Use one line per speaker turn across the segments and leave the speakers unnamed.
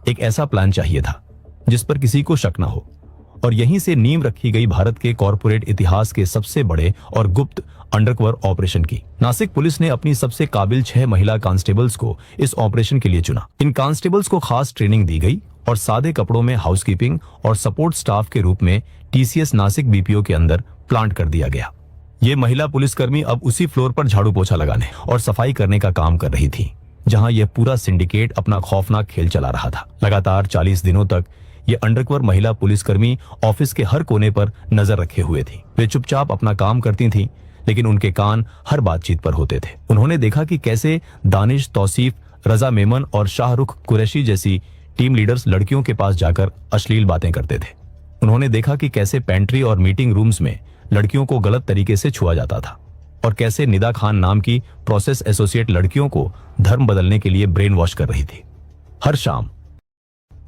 एक ऐसा प्लान चाहिए था जिस पर किसी को शक न हो, और यहीं से नींव रखी गई भारत के कॉर्पोरेट इतिहास के सबसे बड़े और गुप्त अंडरकवर ऑपरेशन की। नासिक पुलिस ने अपनी सबसे काबिल 6 महिला कांस्टेबल्स को इस ऑपरेशन के लिए चुना। इन कांस्टेबल्स को खास ट्रेनिंग दी गई और सादे कपड़ों में हाउसकीपिंग और सपोर्ट स्टाफ के रूप में टीसीएस नासिक बीपीओ के अंदर प्लांट कर दिया गया। ये महिला पुलिसकर्मी अब उसी फ्लोर पर झाड़ू पोछा लगाने और सफाई करने का काम कर रही थी जहां यह पूरा सिंडिकेट अपना खौफनाक खेल चला रहा था। लगातार 40 दिनों तक ये अंडरकवर महिला पुलिसकर्मी ऑफिस के हर कोने पर नजर रखे हुए थी। वे चुपचाप अपना काम करती थीं, लेकिन उनके कान हर बातचीत पर होते थे। उन्होंने देखा कि कैसे दानिश, तौसीफ, रजा मेमन और शाहरुख कुरैशी जैसी टीम लीडर्स लड़कियों के पास जाकर अश्लील बातें करते थे। उन्होंने देखा कि कैसे पेंट्री और मीटिंग रूम्स में लड़कियों को गलत तरीके से छुआ जाता था और कैसे निदा खान नाम की प्रोसेस एसोसिएट लड़कियों को धर्म बदलने के लिए ब्रेन वॉश कर रही थी। हर शाम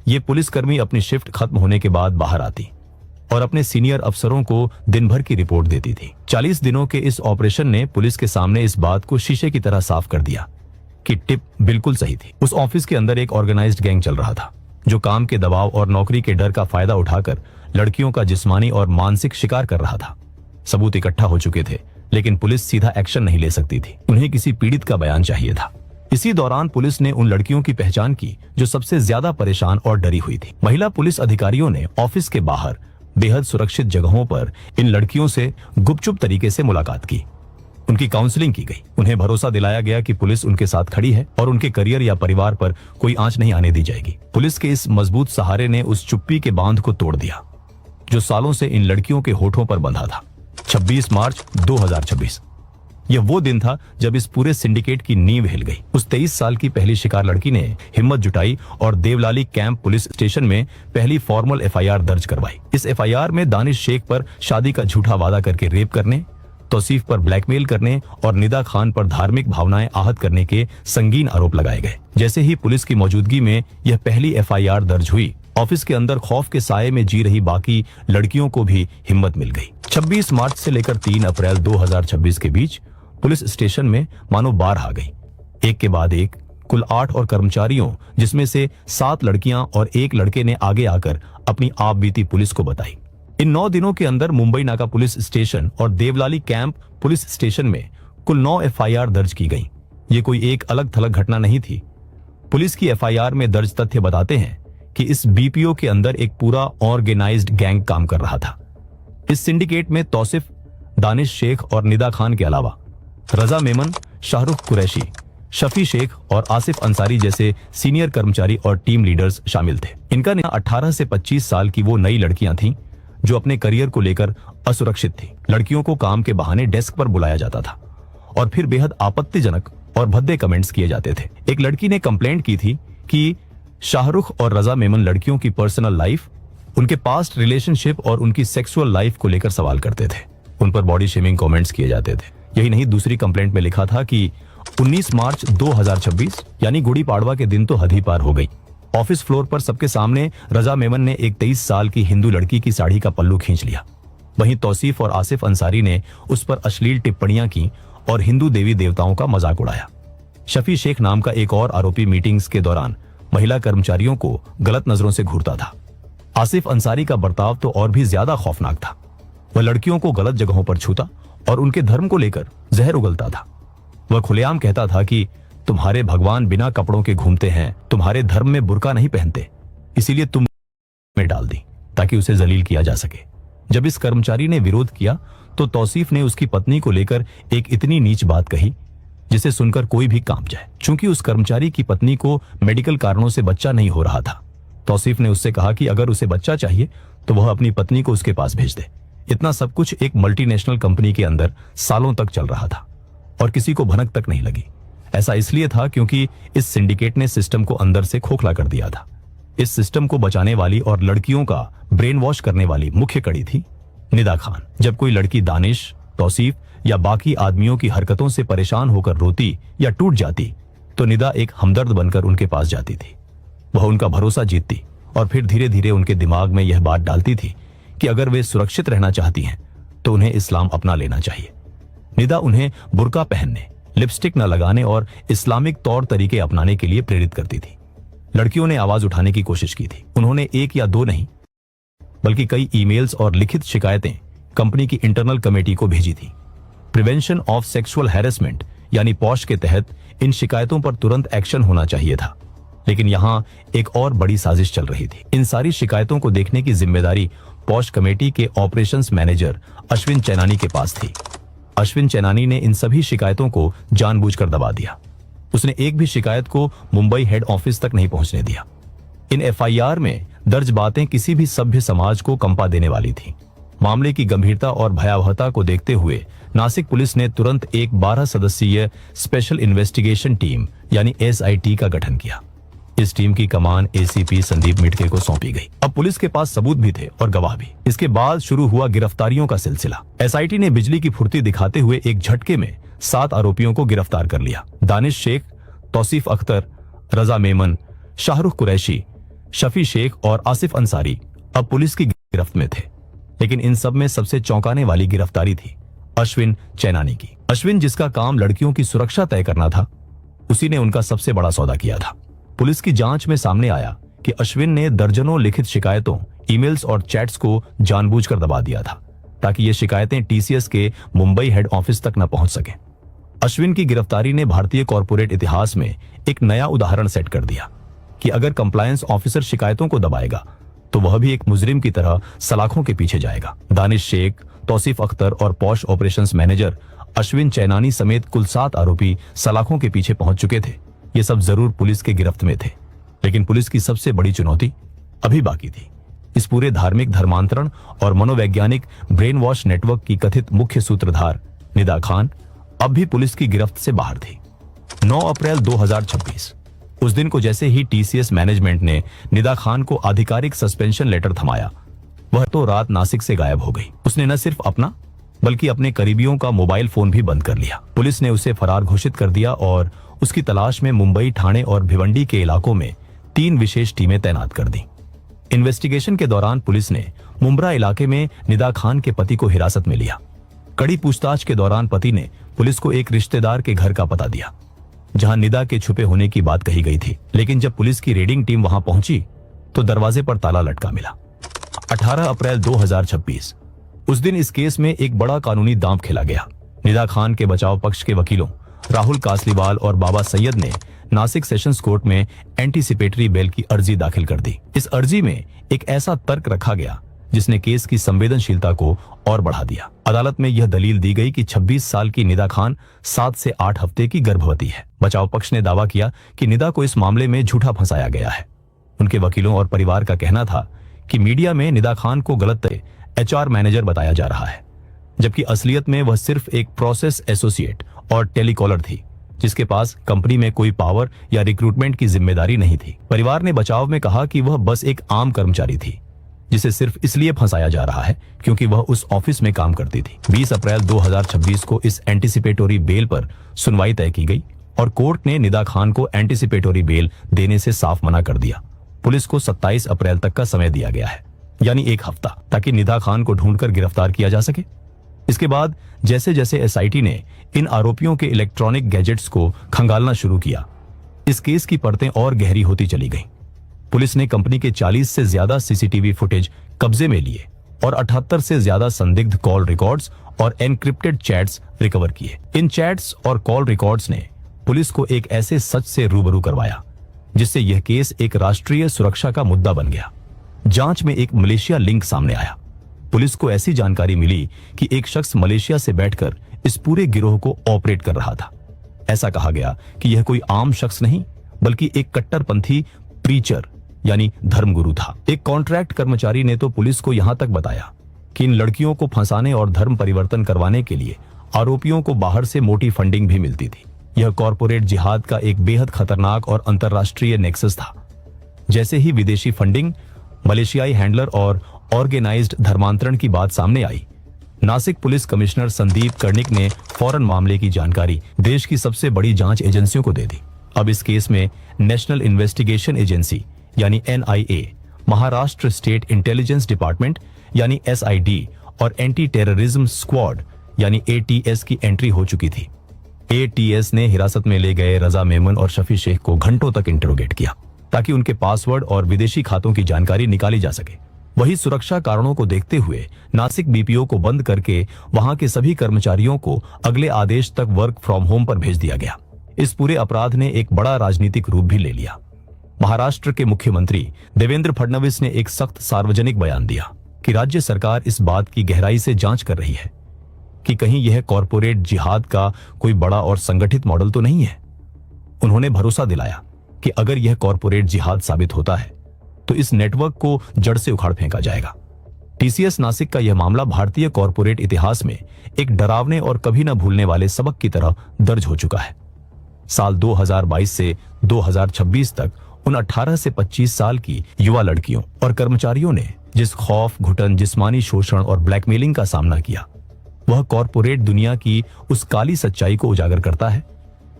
ये पुलिसकर्मी अपनी शिफ्ट खत्म होने के बाद बाहर आती और अपने सीनियर अफसरों को दिन भर की रिपोर्ट देती थी। 40 दिनों के इस ऑपरेशन ने पुलिस के सामने इस बात को शीशे की तरह साफ कर दिया कि टिप बिल्कुल सही थी। उस ऑफिस के अंदर एक ऑर्गेनाइज्ड गैंग चल रहा था जो काम के दबाव और नौकरी के डर का फायदा उठाकर लड़कियों का जिस्मानी और मानसिक शिकार कर रहा था। सबूत इकट्ठा हो चुके थे, लेकिन पुलिस सीधा एक्शन नहीं ले सकती थी। उन्हें किसी पीड़ित का बयान चाहिए था। इसी दौरान पुलिस ने उन लड़कियों की पहचान की जो सबसे ज्यादा परेशान और डरी हुई थी। महिला पुलिस अधिकारियों ने ऑफिस के बाहर बेहद सुरक्षित जगहों पर इन लड़कियों से गुपचुप तरीके से मुलाकात की। उनकी काउंसलिंग की गई। उन्हें भरोसा दिलाया गया कि पुलिस उनके साथ खड़ी है और उनके करियर या परिवार पर कोई आंच नहीं आने दी जाएगी। पुलिस के इस मजबूत सहारे ने उस चुप्पी के बांध को तोड़ दिया जो सालों से इन लड़कियों के होठों पर बंधा था। 26 मार्च 2026 यह वो दिन था जब इस पूरे सिंडिकेट की नींव हिल गई। उस 23 साल की पहली शिकार लड़की ने हिम्मत जुटाई और देवलाली कैंप पुलिस स्टेशन में पहली फॉर्मल एफआईआर दर्ज करवाई। इस एफआईआर में दानिश शेख पर शादी का झूठा वादा करके रेप करने, तौसीफ पर ब्लैकमेल करने और निदा खान पर धार्मिक भावनाएं आहत करने के संगीन आरोप लगाए गए। जैसे ही पुलिस की मौजूदगी में यह पहली एफआईआर दर्ज हुई, ऑफिस के अंदर खौफ के साये में जी रही बाकी लड़कियों को भी हिम्मत मिल गई। 26 मार्च से लेकर 3 अप्रैल 2026 के बीच पुलिस स्टेशन में मानो बाढ़ आ गई। एक के बाद एक कुल 8 और कर्मचारियों, जिसमें से 7 लड़कियां और 1 लड़के ने आगे आकर अपनी आप बीती पुलिस को बताई। इन 9 दिनों के अंदर मुंबई नाका पुलिस स्टेशन और देवलाली कैंप पुलिस स्टेशन में कुल 9 एफआईआर दर्ज की गई। ये कोई एक अलग थलग घटना नहीं थी। पुलिस की एफआईआर में दर्ज तथ्य बताते हैं कि इस बीपीओ के अंदर एक पूरा ऑर्गेनाइज्ड गैंग काम कर रहा था। इस सिंडिकेट में तौसिफ, दानिश शेख और निदा खान के अलावा रजा मेमन, शाहरुख कुरैशी, शफी शेख और आसिफ अंसारी जैसे सीनियर कर्मचारी और टीम लीडर्स शामिल थे। इनका 18 से 25 साल की वो नई लड़कियां थीं जो अपने करियर को लेकर असुरक्षित थी। लड़कियों को काम के बहाने डेस्क पर बुलाया जाता था और फिर बेहद आपत्तिजनक और भद्दे कमेंट्स किए जाते थे। एक लड़की ने कंप्लेंट की थी कि शाहरुख और रजा मेमन लड़कियों की पर्सनल लाइफ, उनके पास्ट रिलेशनशिप और उनकी सेक्सुअल लाइफ को लेकर सवाल करते थे। उन पर बॉडी शेमिंग कमेंट्स किए जाते थे। यही नहीं, दूसरी कंप्लेंट में लिखा था कि 19 मार्च 2026 यानी गुड़ी पाड़वा के दिन तो हद ही पार हो गई। ऑफिस फ्लोर पर सबके सामने रजा मेमन ने एक 23 साल की हिंदू लड़की की साड़ी का पल्लू खींच लिया। वहीं तौसीफ और आसिफ अंसारी ने उस पर अश्लील टिप्पणियां की और हिंदू देवी देवताओं का मजाक उड़ाया। शफी शेख नाम का एक और आरोपी मीटिंग्स के दौरान महिला कर्मचारियों को गलत नजरों से घूरता था। आसिफ अंसारी का बर्ताव तो और भी ज्यादा खौफनाक था। वह लड़कियों को गलत जगहों पर छूता और उनके धर्म को लेकर जहर उगलता था। वह खुलेआम कहता था कि तुम्हारे भगवान बिना कपड़ों के घूमते हैं, तुम्हारे धर्म में बुर्का नहीं पहनते, इसीलिए तुम में डाल दी ताकि उसे जलील किया जा सके। जब इस कर्मचारी ने विरोध किया तो तौसीफ ने उसकी पत्नी को लेकर एक इतनी नीच बात कही जिसे सुनकर कोई भी कांप जाए। चूंकि उस कर्मचारी की पत्नी को मेडिकल कारणों से बच्चा नहीं हो रहा था, तौसीफ ने उससे कहा कि अगर उसे बच्चा चाहिए तो वह अपनी पत्नी को उसके पास भेज दे। इतना सब कुछ एक मल्टीनेशनल कंपनी के अंदर सालों तक चल रहा था और किसी को भनक तक नहीं लगी। ऐसा इसलिए था क्योंकि इस सिंडिकेट ने सिस्टम को अंदर से खोखला कर दिया था। इस सिस्टम को बचाने वाली और लड़कियों का ब्रेन वॉश करने वाली मुख्य कड़ी थी निदा खान। जब कोई लड़की दानिश, तौसीफ या बाकी आदमियों की हरकतों से परेशान होकर रोती या टूट जाती तो निदा एक हमदर्द बनकर उनके पास जाती थी। वह उनका भरोसा जीतती और फिर धीरे धीरे उनके दिमाग में यह बात डालती थी कि अगर वे सुरक्षित रहना चाहती हैं तो उन्हें इस्लाम अपना लेना चाहिए। निदा उन्हें बुर्का पहनने, लिपस्टिक न लगाने और इस्लामिक तौर तरीके अपनाने के लिए प्रेरित करती थी। लड़कियों ने आवाज उठाने की कोशिश की थी। उन्होंने एक या दो नहीं बल्कि कई ईमेल्स और लिखित शिकायतें कंपनी की इंटरनल कमेटी को भेजी थी। प्रिवेंशन ऑफ सेक्सुअल हैरेसमेंट यानी पॉश के तहत इन शिकायतों पर तुरंत एक्शन होना चाहिए था, लेकिन यहां एक और बड़ी साजिश चल रही थी। इन सारी शिकायतों को देखने की जिम्मेदारी पॉश कमेटी के ऑपरेशंस मैनेजर अश्विन चैनानी के पास थी। अश्विन चैनानी ने इन सभी शिकायतों को जानबूझकर दबा दिया। उसने एक भी शिकायत को मुंबई हेड ऑफिस तक नहीं पहुंचने दिया। इन एफआईआर में दर्ज बातें किसी भी सभ्य समाज को कंपा देने वाली थी। मामले की गंभीरता और भयावहता को देखते हुए नासिक पुलिस ने तुरंत एक 12 सदस्यीय स्पेशल इन्वेस्टिगेशन टीम यानी एसआईटी का गठन किया। इस टीम की कमान एसीपी संदीप मिटके को सौंपी गई। अब पुलिस के पास सबूत भी थे और गवाह भी। इसके बाद शुरू हुआ गिरफ्तारियों का सिलसिला। एसआईटी ने बिजली की फुर्ती दिखाते हुए एक झटके में 7 आरोपियों को गिरफ्तार कर लिया। दानिश शेख, तौसीफ अख्तर, रजा मेमन, शाहरुख कुरैशी, शफी शेख और आसिफ अंसारी अब पुलिस की गिरफ्त में थे। लेकिन इन सब में सबसे चौंकाने वाली गिरफ्तारी थी अश्विन चैनानी की। अश्विन, जिसका काम लड़कियों की सुरक्षा तय करना था, उसी ने उनका सबसे बड़ा सौदा किया था। पुलिस की जांच में सामने आया कि अश्विन ने दर्जनों लिखित शिकायतों, ईमेल्स और चैट्स को जानबूझकर दबा दिया था ताकि ये शिकायतें टीसीएस के मुंबई हेड ऑफिस तक न पहुंच सके। अश्विन की गिरफ्तारी ने भारतीय कॉर्पोरेट इतिहास में एक नया उदाहरण सेट कर दिया कि अगर कंप्लायंस ऑफिसर शिकायतों को दबाएगा तो वह भी एक मुजरिम की तरह सलाखों के पीछे जाएगा। दानिश शेख, तौसीफ अख्तर और posh operations manager Ashwin Chainani समेत कुल 7 आरोपी सलाखों के पीछे पहुंच चुके थे। ये सब जरूर पुलिस के गिरफ्त में थे, लेकिन पुलिस की सबसे बड़ी चुनौती अभी बाकी थी। इस पूरे धार्मिक धर्मांतरण और मनोवैज्ञानिक ब्रेन वॉश नेटवर्क की कथित मुख्य सूत्रधार निदा खान अब भी पुलिस की गिरफ्त से बाहर थी। 9 अप्रैल 2026 उस दिन को जैसे ही टीसीएस मैनेजमेंट ने निदा खान को आधिकारिक सस्पेंशन लेटर थमाया, वह तो रात नासिक से गायब हो गई। उसने न सिर्फ अपना बल्कि अपने करीबियों का मोबाइल फोन भी बंद कर लिया। पुलिस ने उसे फरार घोषित कर दिया और उसकी तलाश में मुंबई, ठाणे और भिवंडी के इलाकों में 3 विशेष टीमें तैनात कर दी। इन्वेस्टिगेशन के दौरान पुलिस ने मुंब्रा इलाके में निदा खान के पति को हिरासत में लिया। कड़ी पूछताछ के दौरान पति ने पुलिस को एक रिश्तेदार के घर का पता दिया जहां निदा के छुपे होने की बात कही गई थी, लेकिन जब पुलिस की रेडिंग टीम वहां पहुंची तो दरवाजे पर ताला लटका मिला। 18 अप्रैल 2026 उस दिन इस केस में एक बड़ा कानूनी दांव खेला गया। निदा खान के बचाव पक्ष के वकीलों राहुल कासलीवाल और बाबा सैयद ने नासिक सेशंस कोर्ट में एंटीसिपेटरी बेल की अर्जी दाखिल कर दी। इस अर्जी में एक ऐसा तर्क रखा गया जिसने केस की संवेदनशीलता को और बढ़ा दिया। अदालत में यह दलील दी गई कि 26 साल की निदा खान 7 से 8 हफ्ते की गर्भवती है। बचाव पक्ष ने दावा किया कि निदा को इस मामले में झूठा फंसाया गया है। उनके वकीलों और परिवार का कहना था कि मीडिया में निदा खान को गलत एचआर मैनेजर बताया जा रहा है, जबकि असलियत में वह सिर्फ एक प्रोसेस एसोसिएट और टेलीकॉलर थी जिसके पास कंपनी में कोई पावर या रिक्रूटमेंट की जिम्मेदारी नहीं थी। परिवार ने बचाव में कहा कि वह बस एक आम कर्मचारी थी जिसे सिर्फ इसलिए फंसाया जा रहा है क्योंकि वह उस ऑफिस में काम करती थी। 20 अप्रैल 2026 को इस एंटीसिपेटोरी बेल पर सुनवाई तय की गई और कोर्ट ने निदा खान को एंटीसिपेटोरी बेल देने से साफ मना कर दिया। पुलिस को 27 अप्रैल तक का समय दिया गया है, यानी 1 हफ्ता, ताकि निदा खान को ढूंढकर गिरफ्तार किया जा सके। इसके बाद जैसे जैसे एसआईटी ने इन आरोपियों के इलेक्ट्रॉनिक गैजेट्स को खंगालना शुरू किया, इस केस की परतें और गहरी होती चली गईं। पुलिस ने कंपनी के 40 से ज्यादा सीसीटीवी फुटेज कब्जे में लिए और 78 से ज्यादा संदिग्ध कॉल रिकॉर्ड्स और एनक्रिप्टेड चैट्स रिकवर किए। इन चैट्स और कॉल रिकॉर्ड्स ने पुलिस को एक ऐसे सच से रूबरू करवाया जिससे यह केस एक राष्ट्रीय सुरक्षा का मुद्दा बन गया। जांच में एक मलेशिया लिंक सामने आया। पुलिस को ऐसी जानकारी मिली कि एक शख्स मलेशिया से बैठकर इस पूरे गिरोह को ऑपरेट कर रहा था। ऐसा कहा गया कि यह कोई आम शख्स नहीं बल्कि एक कट्टरपंथी प्रीचर यानी धर्मगुरु था। एक कॉन्ट्रैक्ट कर्मचारी ने तो पुलिस को यहां तक बताया कि इन लड़कियों को फंसाने और धर्म परिवर्तन करवाने के लिए आरोपियों को बाहर से मोटी फंडिंग भी मिलती थी। यह कॉर्पोरेट जिहाद का एक बेहद खतरनाक और अंतर्राष्ट्रीय नेक्सस था। जैसे ही विदेशी फंडिंग, मलेशियाई हैंडलर और ऑर्गेनाइज्ड धर्मांतरण की बात सामने आई, नासिक पुलिस कमिश्नर संदीप कर्णिक ने फौरन मामले की जानकारी देश की सबसे बड़ी जांच एजेंसियों को दे दी। अब इस केस में नेशनल इन्वेस्टिगेशन एजेंसी यानी NIA, Maharashtra state intelligence department यानी एसआईडी और एंटी टेररिज्म स्क्वाड यानी एटीएस की एंट्री हो चुकी थी। एटीएस ने हिरासत में ले गए रजा मेमन और शफी शेख को घंटों तक इंटरोगेट किया ताकि उनके पासवर्ड और विदेशी खातों की जानकारी निकाली जा सके। वही सुरक्षा कारणों को देखते हुए नासिक बीपीओ को बंद करके वहां के सभी कर्मचारियों को अगले आदेश तक वर्क फ्रॉम होम पर भेज दिया गया। इस पूरे अपराध ने एक बड़ा राजनीतिक रूप भी ले लिया। महाराष्ट्र के मुख्यमंत्री देवेंद्र फडणवीस ने एक सख्त सार्वजनिक बयान दिया कि राज्य सरकार इस बात की गहराई से जांच कर रही है कि कहीं यह कॉरपोरेट जिहाद का कोई बड़ा और संगठित मॉडल तो नहीं है। उन्होंने भरोसा दिलाया कि अगर यह कॉरपोरेट जिहाद साबित होता है तो इस नेटवर्क को जड़ से उखाड़ फेंका जाएगा। टीसीएस नासिक का यह मामला भारतीय कॉरपोरेट इतिहास में एक डरावने और कभी न भूलने वाले सबक की तरह दर्ज हो चुका है। साल 2022 से 2026 तक उन 18 से 25 साल की युवा लड़कियों और कर्मचारियों ने जिस खौफ, घुटन, जिस्मानी शोषण और ब्लैकमेलिंग का सामना किया, वह कॉरपोरेट दुनिया की उस काली सच्चाई को उजागर करता है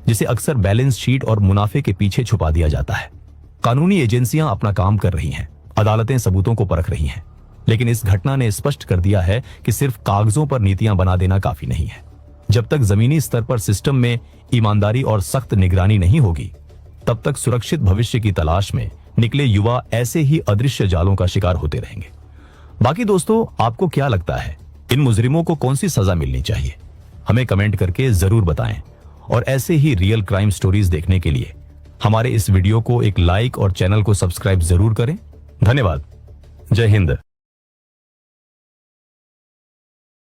जिसे अक्सर बैलेंस शीट और मुनाफे के पीछे छुपा दिया जाता है। कानूनी एजेंसियां अपना काम कर रही हैं, अदालतें सबूतों को परख रही हैं, लेकिन इस घटना ने स्पष्ट कर दिया है कि सिर्फ कागजों पर नीतियां बना देना काफी नहीं है। जब तक जमीनी स्तर पर सिस्टम में ईमानदारी और सख्त निगरानी नहीं होगी, तब तक सुरक्षित भविष्य की तलाश में निकले युवा ऐसे ही अदृश्य जालों का शिकार होते रहेंगे। बाकी दोस्तों, आपको क्या लगता है, इन मुजरिमों को कौन सी सजा मिलनी चाहिए? हमें कमेंट करके जरूर बताएं और ऐसे ही रियल क्राइम स्टोरीज देखने के लिए हमारे इस वीडियो को एक लाइक और चैनल को सब्सक्राइब जरूर करें। धन्यवाद। जय हिंद।